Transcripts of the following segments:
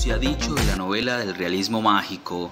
se ha dicho de la novela del realismo mágico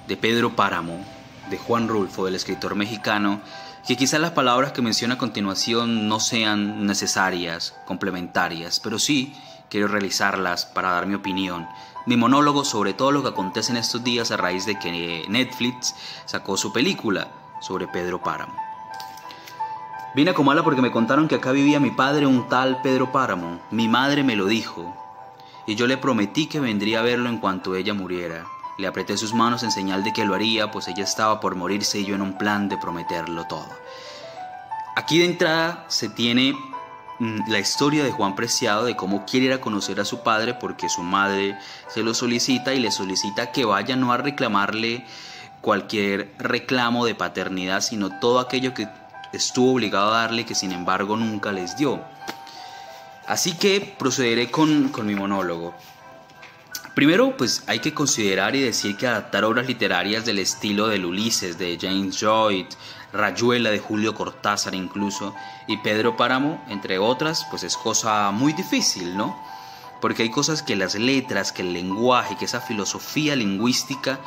de Pedro Páramo, de Juan Rulfo, del escritor mexicano, que quizás las palabras que menciona a continuación no sean necesarias, complementarias, pero sí quiero realizarlas para dar mi opinión, mi monólogo sobre todo lo que acontece en estos días a raíz de que Netflix sacó su película sobre Pedro Páramo. Vine a Comala porque me contaron que acá vivía mi padre, un tal Pedro Páramo. Mi madre me lo dijo y yo le prometí que vendría a verlo en cuanto ella muriera. Le apreté sus manos en señal de que lo haría, pues ella estaba por morirse y yo en un plan de prometerlo todo. Aquí de entrada se tiene la historia de Juan Preciado, de cómo quiere ir a conocer a su padre porque su madre se lo solicita y le solicita que vaya no a reclamarle cualquier reclamo de paternidad, sino todo aquello que estuvo obligado a darle, que sin embargo nunca les dio. Así que procederé con mi monólogo. Primero, pues hay que considerar y decir que adaptar obras literarias del estilo del Ulises de James Joyce, Rayuela de Julio Cortázar incluso, y Pedro Páramo, entre otras, pues es cosa muy difícil, ¿no? Porque hay cosas que las letras, que el lenguaje, que esa filosofía lingüística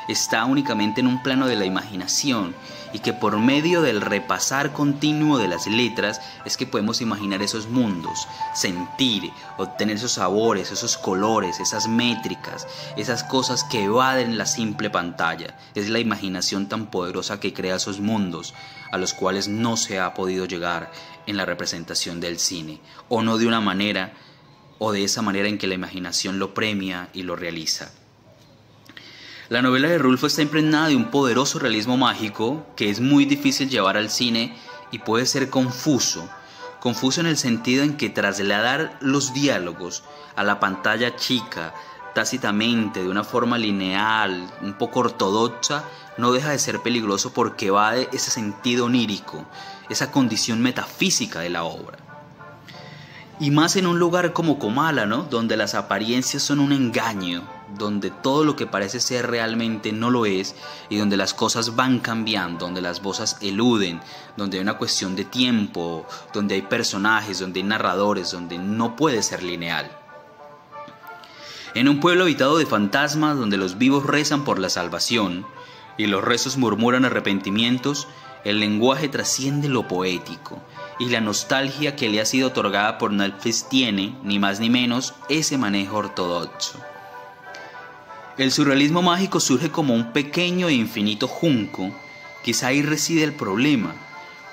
está únicamente en un plano de la imaginación y que por medio del repasar continuo de las letras es que podemos imaginar esos mundos, sentir, obtener esos sabores, esos colores, esas métricas, esas cosas que evaden la simple pantalla. Es la imaginación tan poderosa que crea esos mundos a los cuales no se ha podido llegar en la representación del cine, o no de una manera o de esa manera en que la imaginación lo premia y lo realiza. La novela de Rulfo está impregnada de un poderoso realismo mágico que es muy difícil llevar al cine y puede ser confuso en el sentido en que trasladar los diálogos a la pantalla chica, tácitamente, de una forma lineal, un poco ortodoxa, no deja de ser peligroso porque evade ese sentido onírico, esa condición metafísica de la obra. Y más en un lugar como Comala, ¿no? Donde las apariencias son un engaño, donde todo lo que parece ser realmente no lo es y donde las cosas van cambiando, donde las voces eluden, donde hay una cuestión de tiempo, donde hay personajes, donde hay narradores, donde no puede ser lineal. En un pueblo habitado de fantasmas, donde los vivos rezan por la salvación y los rezos murmuran arrepentimientos, el lenguaje trasciende lo poético y la nostalgia que le ha sido otorgada por Netflix tiene, ni más ni menos, ese manejo ortodoxo. El surrealismo mágico surge como un pequeño e infinito junco, quizá ahí reside el problema,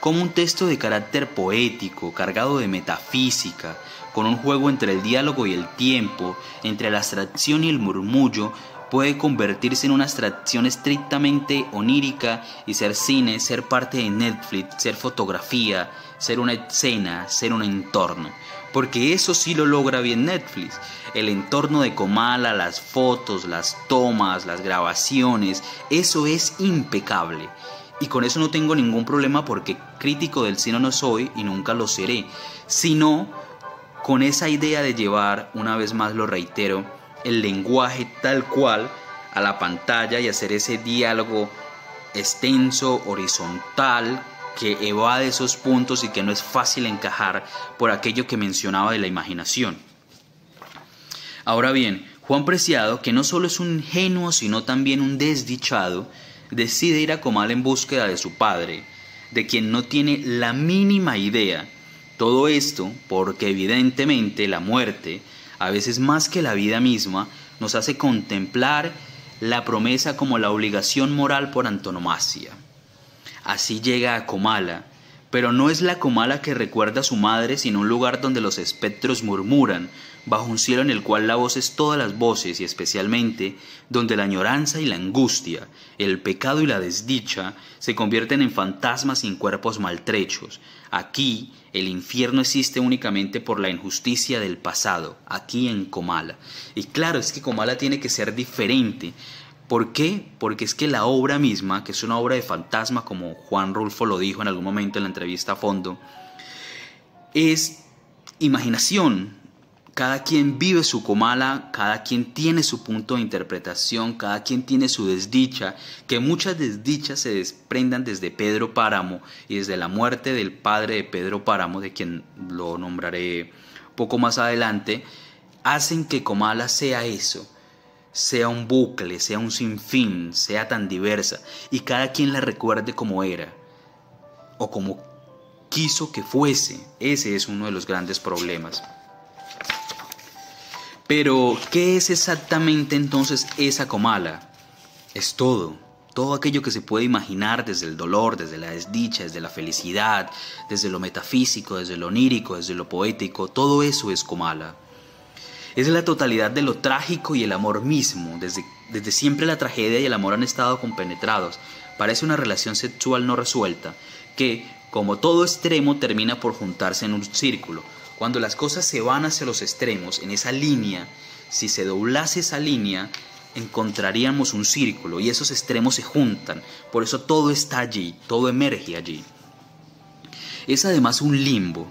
como un texto de carácter poético, cargado de metafísica, con un juego entre el diálogo y el tiempo, entre la abstracción y el murmullo, puede convertirse en una abstracción estrictamente onírica y ser cine, ser parte de Netflix, ser fotografía, ser una escena, ser un entorno. Porque eso sí lo logra bien Netflix. El entorno de Comala, las fotos, las tomas, las grabaciones, eso es impecable. Y con eso no tengo ningún problema porque crítico del cine no soy y nunca lo seré. Sino con esa idea de llevar, una vez más lo reitero, el lenguaje tal cual a la pantalla y hacer ese diálogo extenso, horizontal, que evade esos puntos y que no es fácil encajar por aquello que mencionaba de la imaginación. Ahora bien, Juan Preciado, que no solo es un ingenuo sino también un desdichado, decide ir a Comala en búsqueda de su padre, de quien no tiene la mínima idea. Todo esto porque evidentemente la muerte, a veces más que la vida misma, nos hace contemplar la promesa como la obligación moral por antonomasia. Así llega a Comala, pero no es la Comala que recuerda a su madre, sino un lugar donde los espectros murmuran, bajo un cielo en el cual la voz es todas las voces y especialmente donde la añoranza y la angustia, el pecado y la desdicha se convierten en fantasmas sin cuerpos maltrechos. Aquí el infierno existe únicamente por la injusticia del pasado, aquí en Comala. Y claro, es que Comala tiene que ser diferente. ¿Por qué? Porque es que la obra misma, que es una obra de fantasma, como Juan Rulfo lo dijo en algún momento en la entrevista a fondo, es imaginación. Cada quien vive su Comala, cada quien tiene su punto de interpretación, cada quien tiene su desdicha, que muchas desdichas se desprendan desde Pedro Páramo y desde la muerte del padre de Pedro Páramo, de quien lo nombraré poco más adelante, hacen que Comala sea eso. sea un bucle, sea un sinfín, sea tan diversa, y cada quien la recuerde como era, o como quiso que fuese. Ese es uno de los grandes problemas. Pero, ¿qué es exactamente entonces esa Comala? Es todo aquello que se puede imaginar, desde el dolor, desde la desdicha, desde la felicidad, desde lo metafísico, desde lo onírico, desde lo poético. Todo eso es Comala. Es la totalidad de lo trágico y el amor mismo. Desde siempre la tragedia y el amor han estado compenetrados. Parece una relación sexual no resuelta, que, como todo extremo, termina por juntarse en un círculo. Cuando las cosas se van hacia los extremos, en esa línea, si se doblase esa línea, encontraríamos un círculo y esos extremos se juntan. Por eso todo está allí, todo emerge allí. Es además un limbo,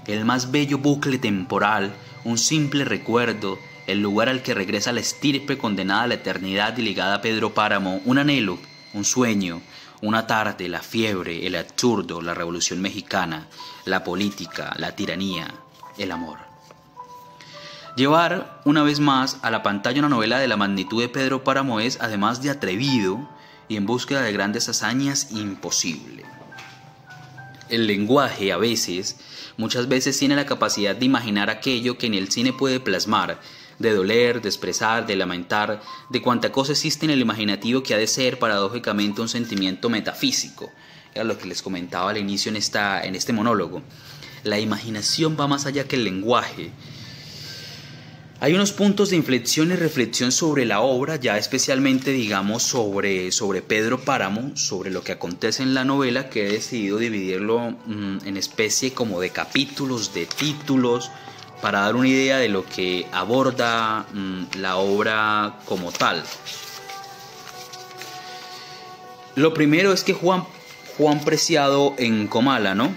el más bello bucle temporal, un simple recuerdo, el lugar al que regresa la estirpe condenada a la eternidad y ligada a Pedro Páramo, un anhelo, un sueño, una tarde, la fiebre, el absurdo, la revolución mexicana, la política, la tiranía, el amor. Llevar, una vez más, a la pantalla una novela de la magnitud de Pedro Páramo es, además de atrevido y en búsqueda de grandes hazañas, imposible. El lenguaje, muchas veces tiene la capacidad de imaginar aquello que en el cine puede plasmar, de doler, de expresar, de lamentar, de cuanta cosa existe en el imaginativo que ha de ser, paradójicamente, un sentimiento metafísico. Era lo que les comentaba al inicio en este monólogo. La imaginación va más allá que el lenguaje. Hay unos puntos de inflexión y reflexión sobre la obra, ya especialmente, digamos, sobre Pedro Páramo, sobre lo que acontece en la novela, que he decidido dividirlo en especie como de capítulos, de títulos, para dar una idea de lo que aborda la obra como tal. Lo primero es que Juan Preciado en Comala, ¿no?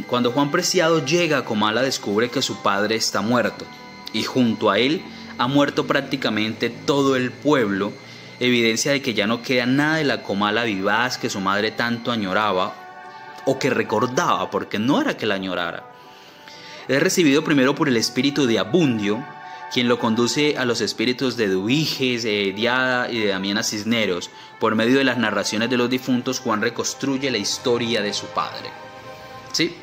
Cuando Juan Preciado llega a Comala, descubre que su padre está muerto. Y junto a él ha muerto prácticamente todo el pueblo, evidencia de que ya no queda nada de la Comala vivaz que su madre tanto añoraba, o que recordaba, porque no era que la añorara. Es recibido primero por el espíritu de Abundio, quien lo conduce a los espíritus de Eduviges, de Diada y de Damiana Cisneros. Por medio de las narraciones de los difuntos, Juan reconstruye la historia de su padre. ¿Sí?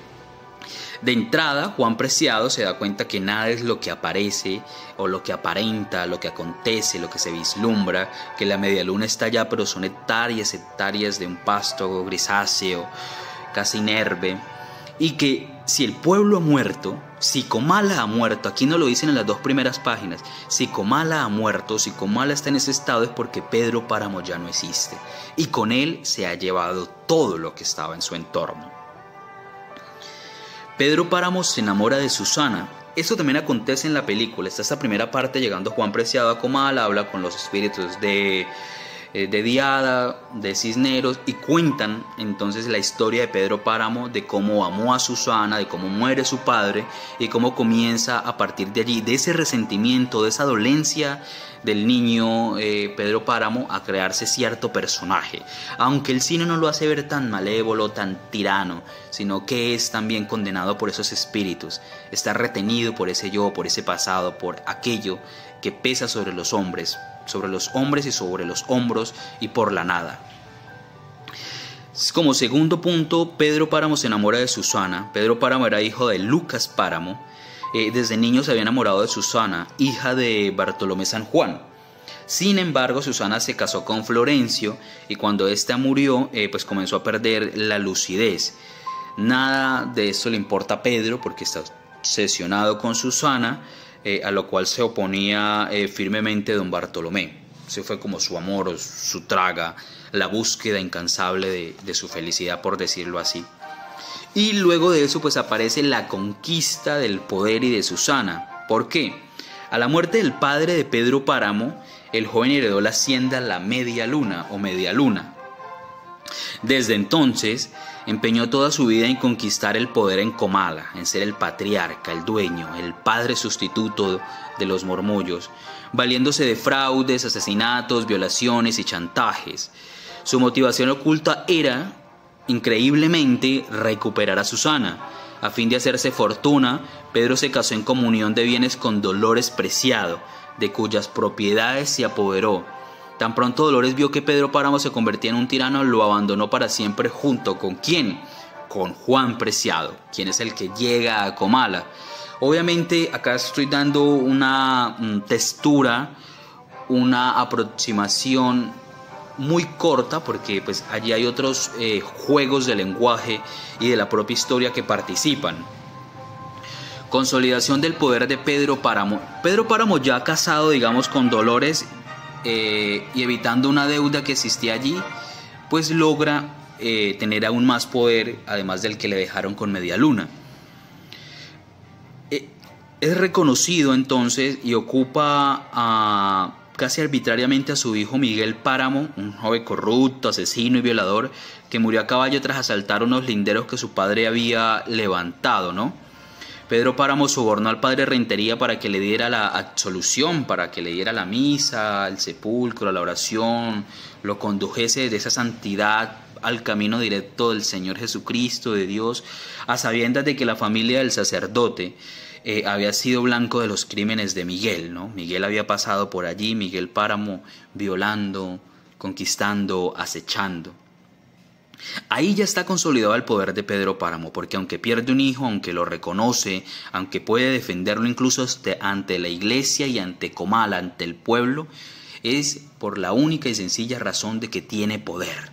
De entrada, Juan Preciado se da cuenta que nada es lo que aparece o lo que aparenta, lo que acontece, lo que se vislumbra, que la media luna está allá, pero son hectáreas de un pasto grisáceo, casi inerme, y que si el pueblo ha muerto, si Comala ha muerto, aquí no lo dicen en las 2 primeras páginas, si Comala ha muerto, si Comala está en ese estado es porque Pedro Páramo ya no existe, y con él se ha llevado todo lo que estaba en su entorno. Pedro Páramo se enamora de Susana. Eso también acontece en la película. Está esta primera parte llegando Juan Preciado a Comala, habla con los espíritus de Diada, de Cisneros, y cuentan entonces la historia de Pedro Páramo, de cómo amó a Susana, de cómo muere su padre y cómo comienza a partir de allí, de ese resentimiento, de esa dolencia del niño Pedro Páramo, a crearse cierto personaje, aunque el cine no lo hace ver tan malévolo, tan tirano, sino que es también condenado por esos espíritus, está retenido por ese yo, por ese pasado, por aquello que pesa sobre los hombres y sobre los hombros y por la nada. Como segundo punto, Pedro Páramo se enamora de Susana. Pedro Páramo era hijo de Lucas Páramo. Desde niño se había enamorado de Susana, hija de Bartolomé San Juan. Sin embargo, Susana se casó con Florencio y cuando ésta murió, pues comenzó a perder la lucidez. Nada de eso le importa a Pedro porque está obsesionado con Susana, a lo cual se oponía firmemente don Bartolomé. Ese fue como su amor, su traga, la búsqueda incansable de su felicidad, por decirlo así. Y luego de eso pues aparece la conquista del poder y de Susana. ¿Por qué? A la muerte del padre de Pedro Páramo, el joven heredó la hacienda La Media Luna o Media Luna. Desde entonces empeñó toda su vida en conquistar el poder en Comala, en ser el patriarca, el dueño, el padre sustituto de los murmullos, valiéndose de fraudes, asesinatos, violaciones y chantajes. Su motivación oculta era increíblemente recuperar a Susana. A fin de hacerse fortuna, Pedro se casó en comunión de bienes con Dolores Preciado, de cuyas propiedades se apoderó. Tan pronto Dolores vio que Pedro Páramo se convertía en un tirano, lo abandonó para siempre. ¿Junto con quién? Con Juan Preciado, quien es el que llega a Comala. Obviamente acá estoy dando una textura, una aproximación muy corta, porque pues allí hay otros juegos de lenguaje y de la propia historia que participan. Consolidación del poder de Pedro Páramo. Pedro Páramo, ya casado, digamos, con Dolores y evitando una deuda que existía allí, pues logra tener aún más poder, además del que le dejaron con Medialuna. Es reconocido entonces y ocupa casi arbitrariamente a su hijo Miguel Páramo, un joven corrupto, asesino y violador, que murió a caballo tras asaltar unos linderos que su padre había levantado, ¿no? Pedro Páramo sobornó al padre Rentería para que le diera la absolución, para que le diera la misa, el sepulcro, la oración, lo condujese de esa santidad al camino directo del Señor Jesucristo, de Dios, a sabiendas de que la familia del sacerdote había sido blanco de los crímenes de Miguel, ¿no? Miguel había pasado por allí, Miguel Páramo, violando, conquistando, acechando. Ahí ya está consolidado el poder de Pedro Páramo, porque aunque pierde un hijo, aunque lo reconoce, aunque puede defenderlo incluso ante la iglesia y ante Comala, ante el pueblo, es por la única y sencilla razón de que tiene poder.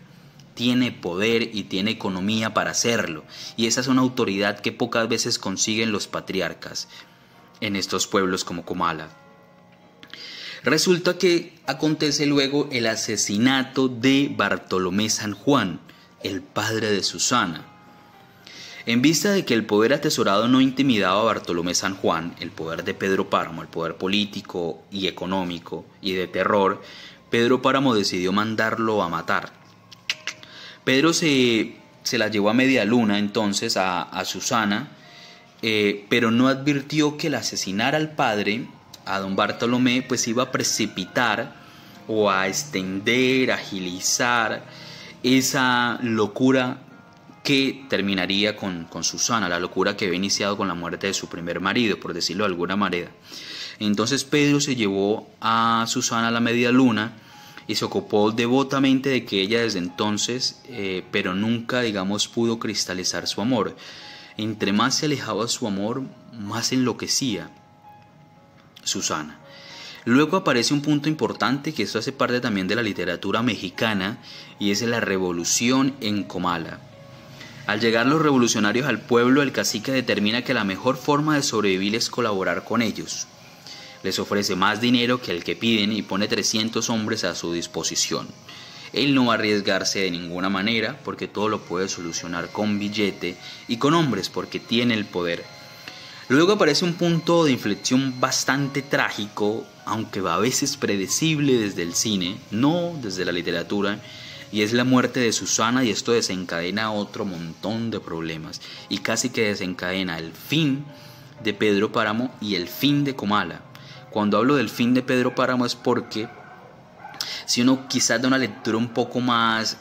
Tiene poder y tiene economía para hacerlo, y esa es una autoridad que pocas veces consiguen los patriarcas en estos pueblos como Comala. Resulta que acontece luego el asesinato de Bartolomé San Juan, el padre de Susana. En vista de que el poder atesorado no intimidaba a Bartolomé San Juan, el poder de Pedro Páramo, el poder político y económico y de terror, Pedro Páramo decidió mandarlo a matar. Pedro se la llevó a Medialuna entonces a Susana, pero no advirtió que el asesinar al padre, a don Bartolomé, pues iba a precipitar o a extender, agilizar esa locura que terminaría con Susana, la locura que había iniciado con la muerte de su primer marido, por decirlo de alguna manera. Entonces Pedro se llevó a Susana a la Medialuna y se ocupó devotamente de que ella desde entonces, pero nunca, digamos, pudo cristalizar su amor. Entre más se alejaba su amor, más enloquecía Susana. Luego aparece un punto importante, que esto hace parte también de la literatura mexicana, y es la revolución en Comala. Al llegar los revolucionarios al pueblo, el cacique determina que la mejor forma de sobrevivir es colaborar con ellos. Les ofrece más dinero que el que piden y pone 300 hombres a su disposición. Él no va a arriesgarse de ninguna manera, porque todo lo puede solucionar con billete y con hombres, porque tiene el poder. Luego aparece un punto de inflexión bastante trágico, aunque a veces predecible desde el cine, no desde la literatura, y es la muerte de Susana, y esto desencadena otro montón de problemas, y casi que desencadena el fin de Pedro Páramo y el fin de Comala. Cuando hablo del fin de Pedro Páramo es porque si uno quizás da una lectura un poco más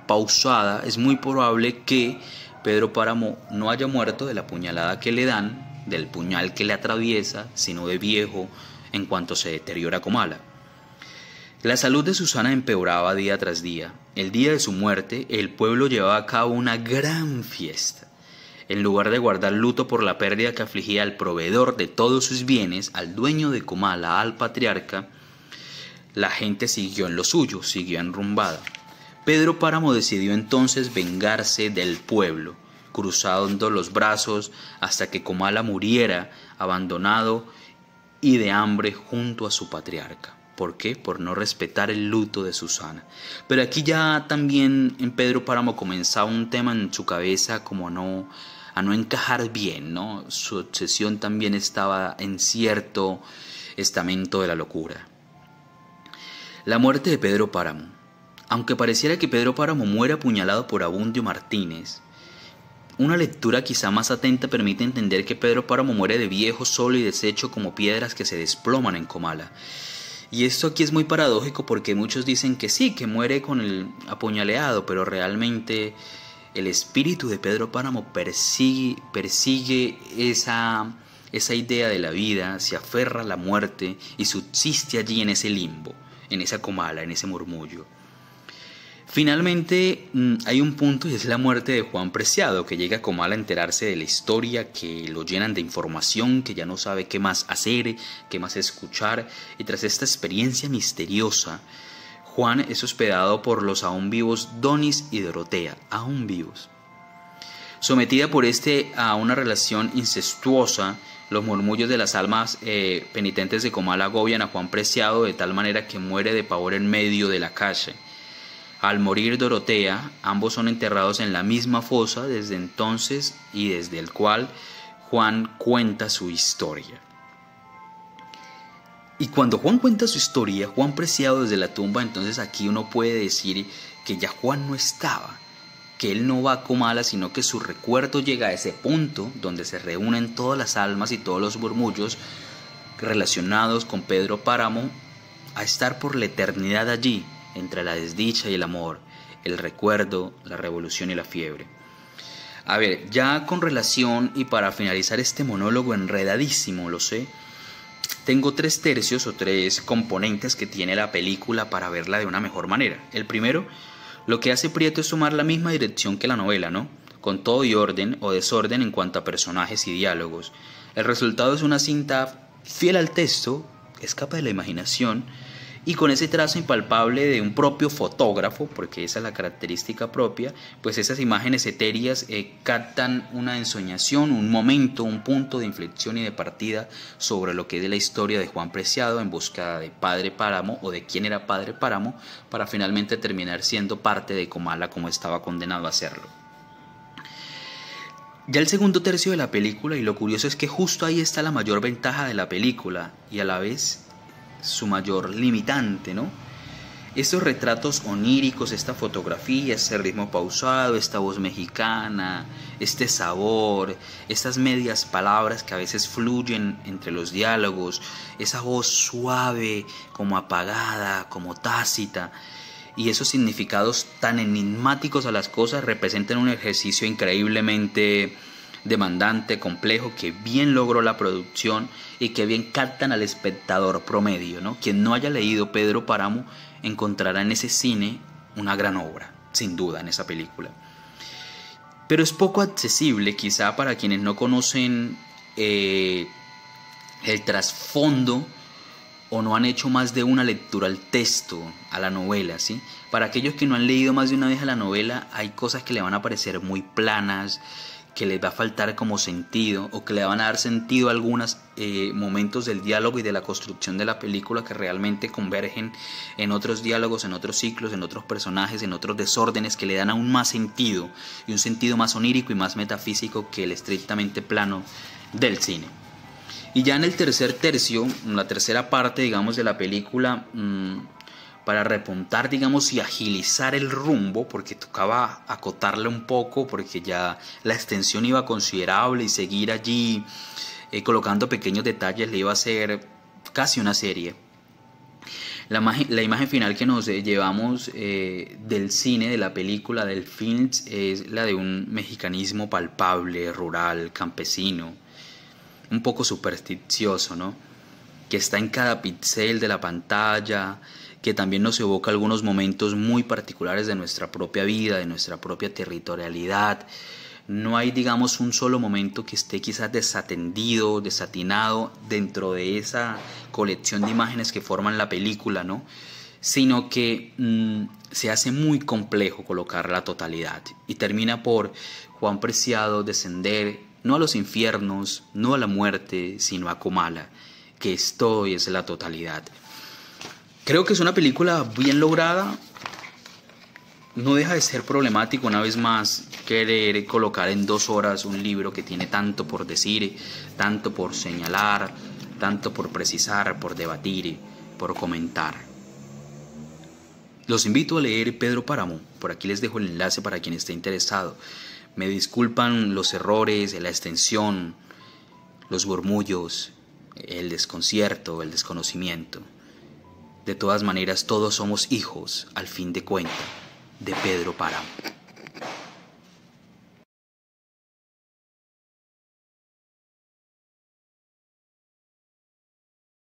pausada, es muy probable que Pedro Páramo no haya muerto de la puñalada que le dan, del puñal que le atraviesa, sino de viejo en cuanto se deteriora Comala. La salud de Susana empeoraba día tras día. El día de su muerte, el pueblo llevaba a cabo una gran fiesta. En lugar de guardar luto por la pérdida que afligía al proveedor de todos sus bienes, al dueño de Comala, al patriarca, la gente siguió en lo suyo, siguió enrumbada. Pedro Páramo decidió entonces vengarse del pueblo, cruzando los brazos hasta que Comala muriera abandonado y de hambre junto a su patriarca. ¿Por qué? Por no respetar el luto de Susana. Pero aquí ya también en Pedro Páramo comenzaba un tema en su cabeza como a no encajar bien, ¿no? Su obsesión también estaba en cierto estamento de la locura. La muerte de Pedro Páramo. Aunque pareciera que Pedro Páramo muere apuñalado por Abundio Martínez, una lectura quizá más atenta permite entender que Pedro Páramo muere de viejo, solo y deshecho como piedras que se desploman en Comala. Y esto aquí es muy paradójico porque muchos dicen que sí, que muere con el apuñaleado, pero realmente el espíritu de Pedro Páramo persigue esa idea de la vida, se aferra a la muerte y subsiste allí en ese limbo, en esa comala, en ese murmullo. Finalmente hay un punto y es la muerte de Juan Preciado, que llega a Comala a enterarse de la historia, que lo llenan de información, que ya no sabe qué más hacer, qué más escuchar, y tras esta experiencia misteriosa, Juan es hospedado por los aún vivos Donis y Dorotea, aún vivos. Sometida por a una relación incestuosa, los murmullos de las almas penitentes de Comala agobian a Juan Preciado de tal manera que muere de pavor en medio de la calle. Al morir Dorotea, ambos son enterrados en la misma fosa desde entonces y desde el cual Juan cuenta su historia. Y cuando Juan cuenta su historia, Juan Preciado desde la tumba, entonces aquí uno puede decir que ya Juan no estaba, que él no va a Comala, sino que su recuerdo llega a ese punto donde se reúnen todas las almas y todos los murmullos relacionados con Pedro Páramo a estar por la eternidad allí, entre la desdicha y el amor, el recuerdo, la revolución y la fiebre. A ver, ya con relación y para finalizar este monólogo enredadísimo, lo sé, tengo 3 tercios o 3 componentes que tiene la película para verla de una mejor manera. El primero, lo que hace Prieto es tomar la misma dirección que la novela, ¿no? Con todo y orden o desorden en cuanto a personajes y diálogos. El resultado es una cinta fiel al texto, escapa de la imaginación, y con ese trazo impalpable de un propio fotógrafo, porque esa es la característica propia, pues esas imágenes etéreas captan una ensoñación, un momento, un punto de inflexión y de partida sobre lo que es la historia de Juan Preciado en busca de Padre Páramo o de quién era Padre Páramo, para finalmente terminar siendo parte de Comala como estaba condenado a hacerlo. Ya el segundo tercio de la película, y lo curioso es que justo ahí está la mayor ventaja de la película y a la vez su mayor limitante, ¿no? Estos retratos oníricos, esta fotografía, ese ritmo pausado, esta voz mexicana, este sabor, estas medias palabras que a veces fluyen entre los diálogos, esa voz suave, como apagada, como tácita, y esos significados tan enigmáticos a las cosas representan un ejercicio increíblemente demandante, complejo, que bien logró la producción y que bien captan al espectador promedio, ¿no? Quien no haya leído Pedro Páramo encontrará en ese cine una gran obra, sin duda, en esa película. Pero es poco accesible quizá para quienes no conocen el trasfondo o no han hecho más de una lectura al texto, a la novela, ¿sí? Para aquellos que no han leído más de una vez a la novela, hay cosas que le van a parecer muy planas, que les va a faltar como sentido o que le van a dar sentido a algunos momentos del diálogo y de la construcción de la película que realmente convergen en otros diálogos, en otros ciclos, en otros personajes, en otros desórdenes que le dan aún más sentido y un sentido más onírico y más metafísico que el estrictamente plano del cine. Y ya en el tercer tercio, la tercera parte, digamos, de la película, para repuntar, digamos, y agilizar el rumbo, porque tocaba acotarle un poco, porque ya la extensión iba considerable y seguir allí colocando pequeños detalles le iba a ser casi una serie. La imagen final que nos llevamos del cine, de la película, del film, es la de un mexicanismo palpable, rural, campesino, un poco supersticioso, ¿no? Que está en cada píxel de la pantalla, que también nos evoca algunos momentos muy particulares de nuestra propia vida, de nuestra propia territorialidad. No hay, digamos, un solo momento que esté quizás desatendido, desatinado dentro de esa colección de imágenes que forman la película, ¿no? Sino que se hace muy complejo colocar la totalidad y termina por Juan Preciado descender no a los infiernos, no a la muerte, sino a Comala, que esto es la totalidad. Creo que es una película bien lograda. No deja de ser problemático, una vez más, querer colocar en 2 horas un libro que tiene tanto por decir, tanto por señalar, tanto por precisar, por debatir, por comentar. Los invito a leer Pedro Páramo. Por aquí les dejo el enlace para quien esté interesado. Me disculpan los errores, la extensión, los murmullos, el desconcierto, el desconocimiento. De todas maneras, todos somos hijos, al fin de cuentas, de Pedro Páramo.